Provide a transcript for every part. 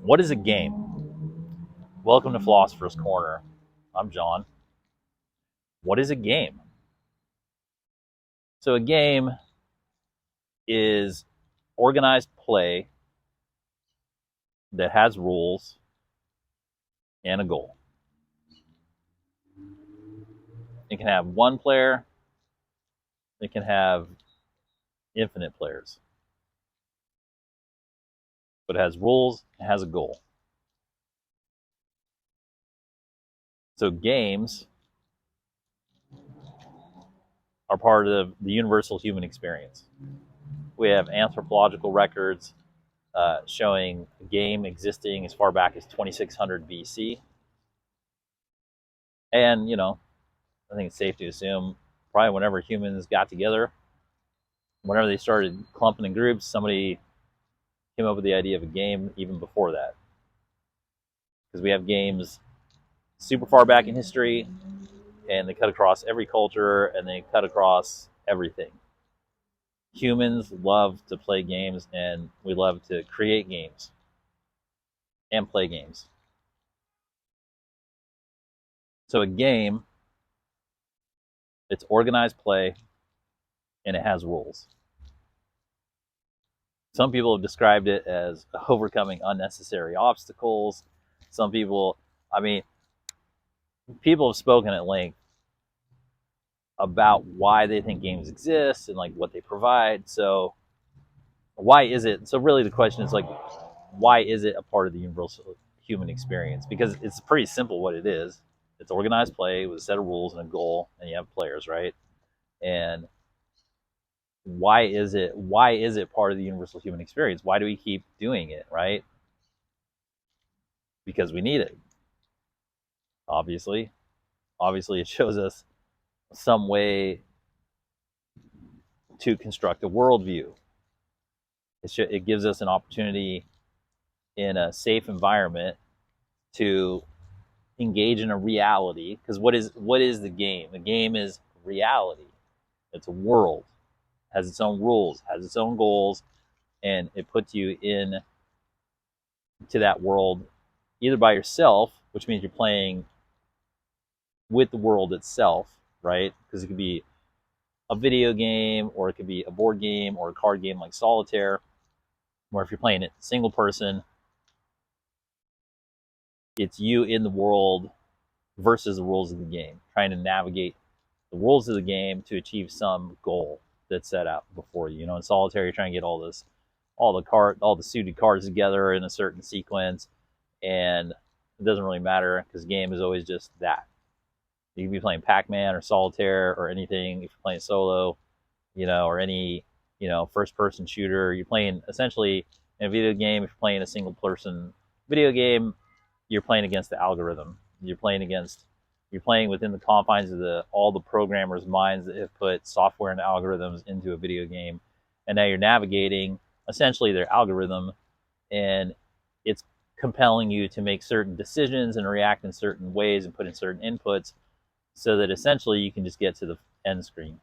What is a game? Welcome to Philosopher's Corner. I'm John. What is a game? So, a game is organized play that has rules and a goal. It can have one player, it can have infinite players, but it has rules, it has a goal. So, games are part of the universal human experience. We have anthropological records showing a game existing as far back as 2600 BC. And, I think it's safe to assume probably whenever humans got together, whenever they started clumping in groups, somebody came up with the idea of a game even before that. Because we have games super far back in history, and they cut across every culture, and they cut across everything. Humans love to play games, and we love to create games and play games. So a game, it's organized play, and it has rules. Some people have described it as overcoming unnecessary obstacles. Some people, people have spoken at length about why they think games exist and like what they provide. So why is it? So really the question is like, why is it a part of the universal human experience? Because it's pretty simple what it is. It's organized play with a set of rules and a goal, and you have players, right? And why is it part of the universal human experience? Why do we keep doing it, right? Because we need it. Obviously it shows us some way to construct a worldview. It gives us an opportunity in a safe environment to engage in a reality. Because what is the game? The game is reality. It's a world, has its own rules, has its own goals, and it puts you in to that world either by yourself, which means you're playing with the world itself, right? Because it could be a video game, or it could be a board game, or a card game like Solitaire, or if you're playing it single person, it's you in the world versus the rules of the game, trying to navigate the rules of the game to achieve some goal that's set out before you. In Solitaire, you're trying to get all the suited cards together in a certain sequence, and it doesn't really matter because the game is always just that. You can be playing Pac-Man or Solitaire or anything if you're playing solo, or any, first-person shooter. You're playing essentially in a video game. If you're playing a single-person video game, you're playing against the algorithm. You're playing within the confines of all the programmers' minds that have put software and algorithms into a video game, and now you're navigating essentially their algorithm, and it's compelling you to make certain decisions and react in certain ways and put in certain inputs, so that essentially you can just get to the end screen.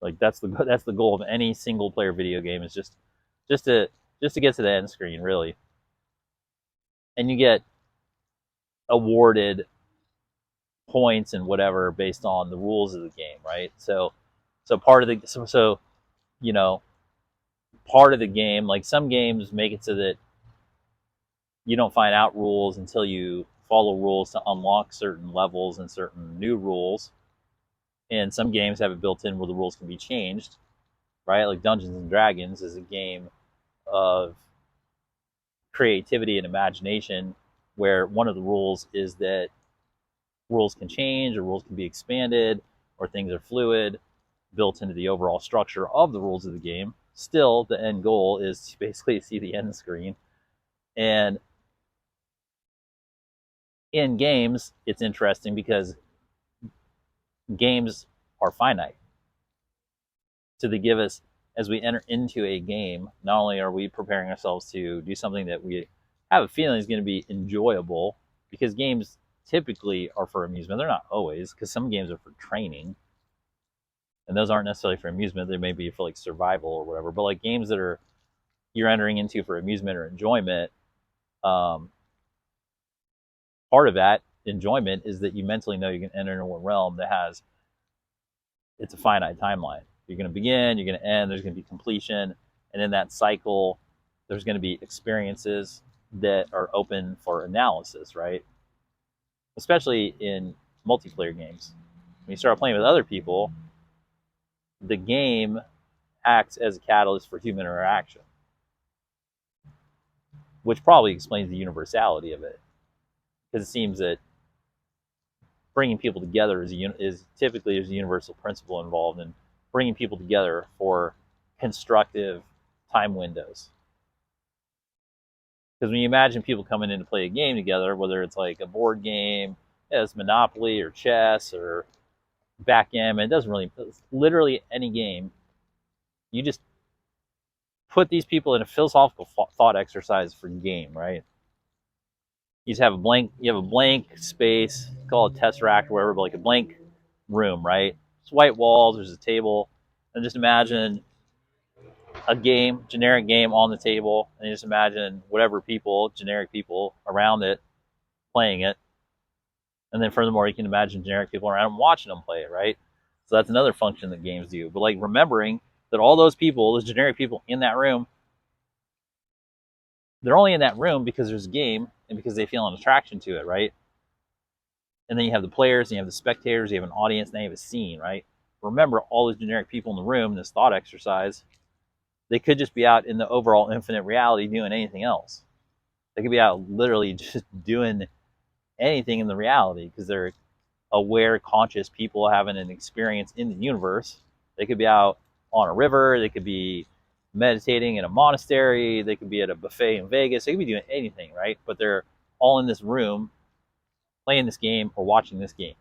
Like that's the goal of any single player video game, is just to get to the end screen, really. And you get awarded points and whatever based on the rules of the game, right? So part of the part of the game, like some games make it so that you don't find out rules until you follow rules to unlock certain levels and certain new rules. And some games have it built in where the rules can be changed, right? Like Dungeons and Dragons is a game of creativity and imagination, where one of the rules is that rules can change, or rules can be expanded, or things are fluid, built into the overall structure of the rules of the game. Still, the end goal is to basically see the end screen. And in games, it's interesting because games are finite. So they give us, as we enter into a game, not only are we preparing ourselves to do something that we have a feeling is going to be enjoyable, because games typically are for amusement. They're not always, because some games are for training, and those aren't necessarily for amusement. They may be for like survival or whatever. But like games that you're entering into for amusement or enjoyment, Um, Part of that enjoyment is that you mentally know you can enter into a realm that has, it's a finite timeline. You're going to begin, you're going to end, there's going to be completion, and in that cycle, there's going to be experiences that are open for analysis, right? Especially in multiplayer games. When you start playing with other people, the game acts as a catalyst for human interaction, which probably explains the universality of it. Because it seems that bringing people together is typically there's a universal principle involved in bringing people together for constructive time windows. Because when you imagine people coming in to play a game together, whether it's like a board game, it's Monopoly or chess or backgammon, it doesn't really, it's literally any game, you just put these people in a philosophical thought exercise for game, right? You just have a blank space, call it a tesseract or whatever, but like a blank room, right? It's white walls, there's a table, and just imagine a game, generic game on the table, and you just imagine whatever people, generic people around it playing it. And then furthermore, you can imagine generic people around them watching them play it, right? So that's another function that games do. But like remembering that all those people, those generic people in that room, they're only in that room because there's a game and because they feel an attraction to it, right? And then you have the players, and you have the spectators, you have an audience, and you have a scene, right? Remember all those generic people in the room, this thought exercise, they could just be out in the overall infinite reality doing anything else. They could be out literally just doing anything in the reality because they're aware, conscious people having an experience in the universe. They could be out on a river, they could be meditating in a monastery, they could be at a buffet in Vegas, they could be doing anything, right? But they're all in this room playing this game or watching this game.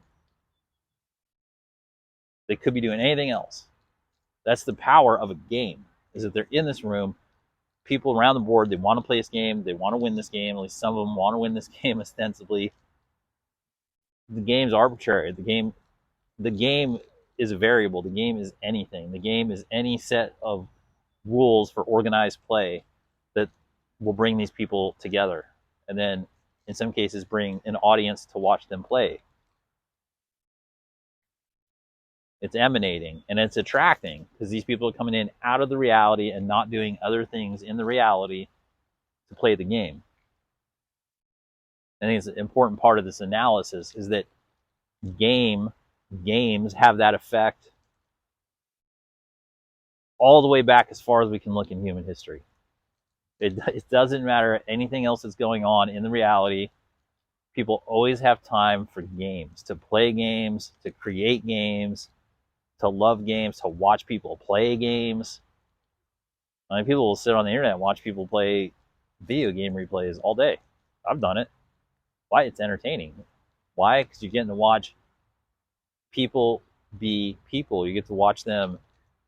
They could be doing anything else. That's the power of a game, is that they're in this room, people around the board, they want to play this game, they want to win this game, at least some of them want to win this game ostensibly. The game's arbitrary. The game is a variable. The game is anything. The game is any set of rules for organized play that will bring these people together, and then in some cases bring an audience to watch them play. It's emanating and it's attracting because these people are coming in out of the reality and not doing other things in the reality to play the game. I think it's an important part of this analysis is that games have that effect all the way back as far as we can look in human history. It doesn't matter anything else that's going on in the reality. People always have time for games, to play games, to create games, to love games, to watch people play games. I mean, people will sit on the internet and watch people play video game replays all day. I've done it. Why? It's entertaining. Why? Because you're getting to watch people be people. You get to watch them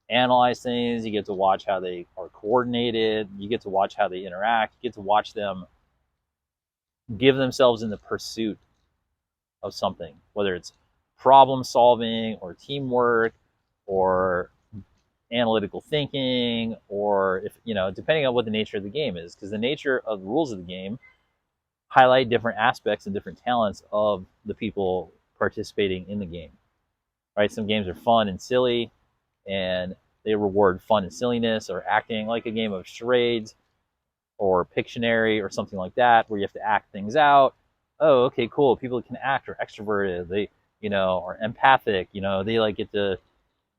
analyze things. You get to watch how they are coordinated. You get to watch how they interact. You get to watch them give themselves in the pursuit of something, whether it's problem solving or teamwork or analytical thinking, or if depending on what the nature of the game is, because the nature of the rules of the game highlight different aspects and different talents of the people participating in the game, right? Some games are fun and silly and they reward fun and silliness, or acting, like a game of charades or Pictionary or something like that, where you have to act things out. Oh, okay, cool. People can act are extroverted. They, are empathic. They like get to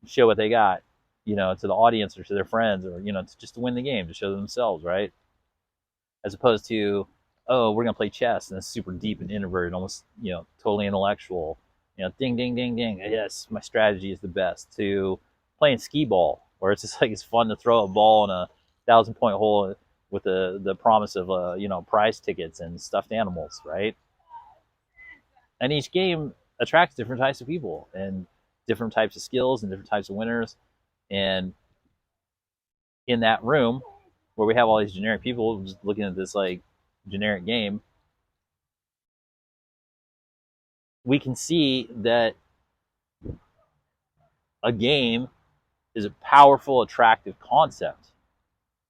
show what they got, to the audience or to their friends, or just to win the game, to show themselves, right? As opposed to, oh, we're gonna play chess and it's super deep and introverted, almost totally intellectual. Ding, ding, ding, ding. Yes, my strategy is the best. To playing skee ball, where it's just like it's fun to throw a ball in a 1,000-point hole with the promise of prize tickets and stuffed animals, right? And each game attracts different types of people and different types of skills and different types of winners. And in that room where we have all these generic people just looking at this like generic game, we can see that a game is a powerful, attractive concept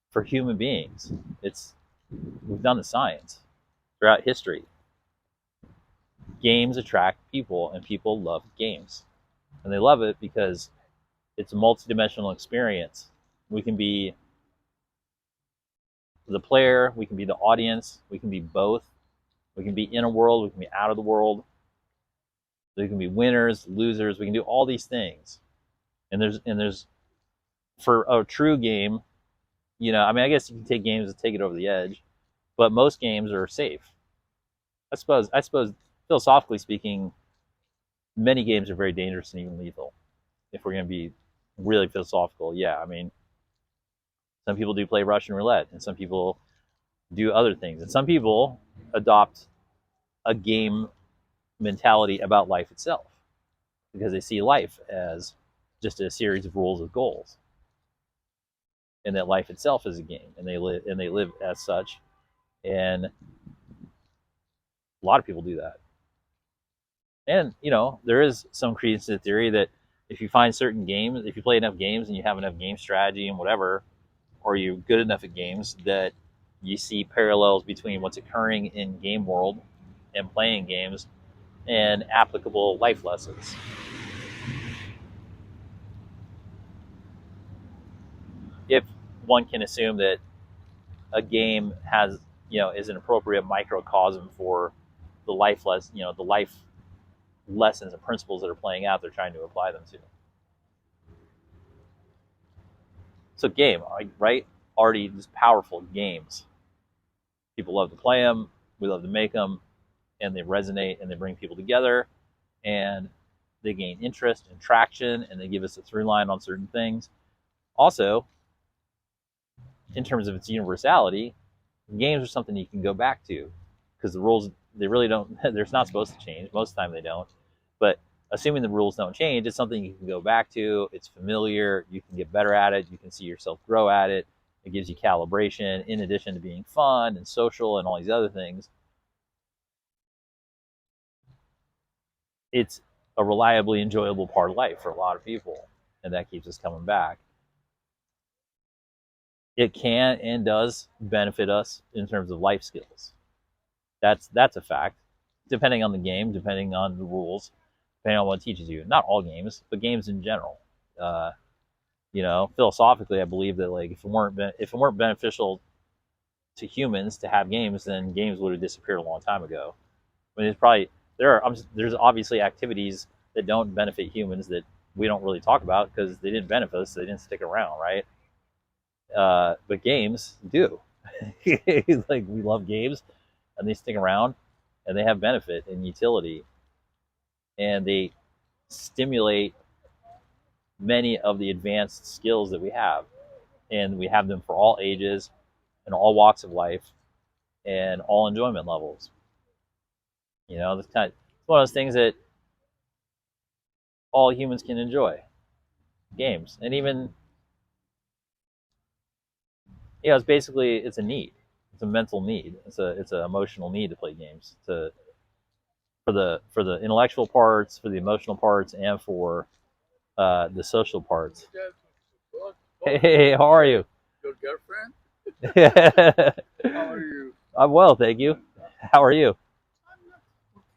for human beings. We've done the science. throughout history. Games attract people, and people love games. And they love it because it's a multidimensional experience. We can be the player, we can be the audience, we can be both. We can be in a world, we can be out of the world. We can be winners, losers, we can do all these things. And there's for a true game, I mean, I guess you can take games and take it over the edge, but most games are safe. I suppose philosophically speaking, many games are very dangerous and even lethal. If we're going to be really philosophical, yeah, I mean, some people do play Russian roulette, and some people do other things, and some people adopt a game mentality about life itself because they see life as just a series of rules of goals, and that life itself is a game, and they live as such. And a lot of people do that. And there is some credence to the theory that if you find certain games, if you play enough games and you have enough game strategy and whatever, or you're good enough at games, that you see parallels between what's occurring in game world and playing games and applicable life lessons. If one can assume that a game has, is an appropriate microcosm for the life the life lessons and principles that are playing out, they're trying to apply them to. So game, right? Already these powerful games. People love to play them. We love to make them, and they resonate and they bring people together, and they gain interest and traction, and they give us a through line on certain things. Also, in terms of its universality, games are something you can go back to because the rules, they really don't, they're not supposed to change. Most of the time they don't. But assuming the rules don't change, it's something you can go back to. It's familiar. You can get better at it. You can see yourself grow at it. It gives you calibration in addition to being fun and social and all these other things. It's a reliably enjoyable part of life for a lot of people, and that keeps us coming back. It can and does benefit us in terms of life skills. That's a fact. Depending on the game, depending on the rules, depending on what it teaches you. Not all games, but games in general. Philosophically, I believe that if it weren't beneficial to humans to have games, then games would have disappeared a long time ago. I mean, there's obviously activities that don't benefit humans that we don't really talk about because they didn't benefit us, so they didn't stick around, right? But games do. We love games, and they stick around, and they have benefit and utility, and they stimulate many of the advanced skills that we have, and we have them for all ages and all walks of life and all enjoyment levels. It's one of those things that all humans can enjoy. Games, and even it's a need. It's a mental need. It's an emotional need to play games. For the intellectual parts, for the emotional parts, and for the social parts. Hey, how are you? Your girlfriend? How are you? I'm well, thank you. How are you? I'm not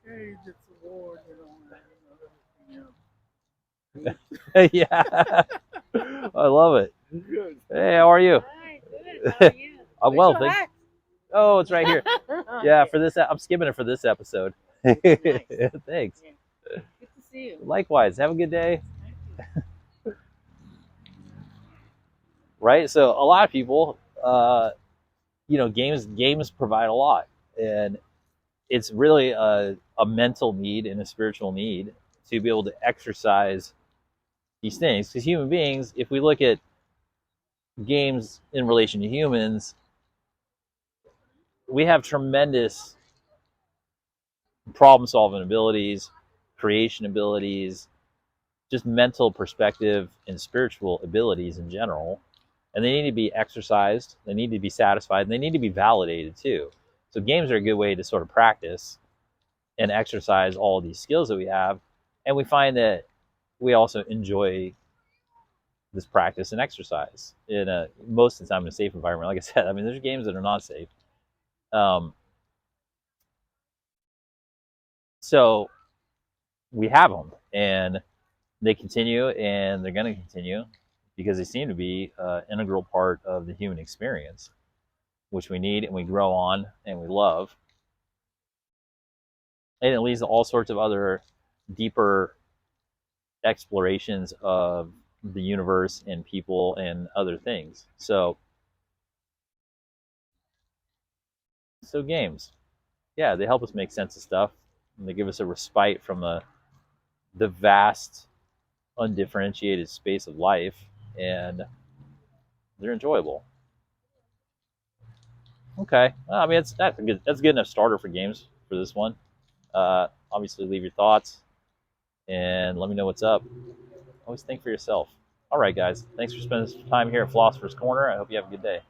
okay. It's a war, Yeah, I love it. Good. Hey, how are you? Hi, good. How are you? I'm well, thank you. Oh, it's right here. Yeah, for this, I'm skimming it for this episode. Nice. Thanks. Yeah. Good to see you. Likewise. Have a good day. Right. So a lot of people, games provide a lot, and it's really a mental need and a spiritual need to be able to exercise these things. Because human beings, if we look at games in relation to humans, we have tremendous problem solving abilities, creation abilities, just mental perspective and spiritual abilities in general. And they need to be exercised, they need to be satisfied, and they need to be validated too. So games are a good way to sort of practice and exercise all of these skills that we have. And we find that we also enjoy this practice and exercise most of the time in a safe environment. Like I said, I mean, there's games that are not safe. So we have them, and they continue, and they're going to continue because they seem to be an integral part of the human experience, which we need and we grow on and we love. And it leads to all sorts of other deeper explorations of the universe and people and other things. So games, yeah, they help us make sense of stuff, and they give us a respite from the vast, undifferentiated space of life, and they're enjoyable. Okay, well, I mean, that's a good enough starter for games for this one. Obviously, leave your thoughts and let me know what's up. Always think for yourself. All right, guys, thanks for spending some time here at Philosopher's Corner. I hope you have a good day.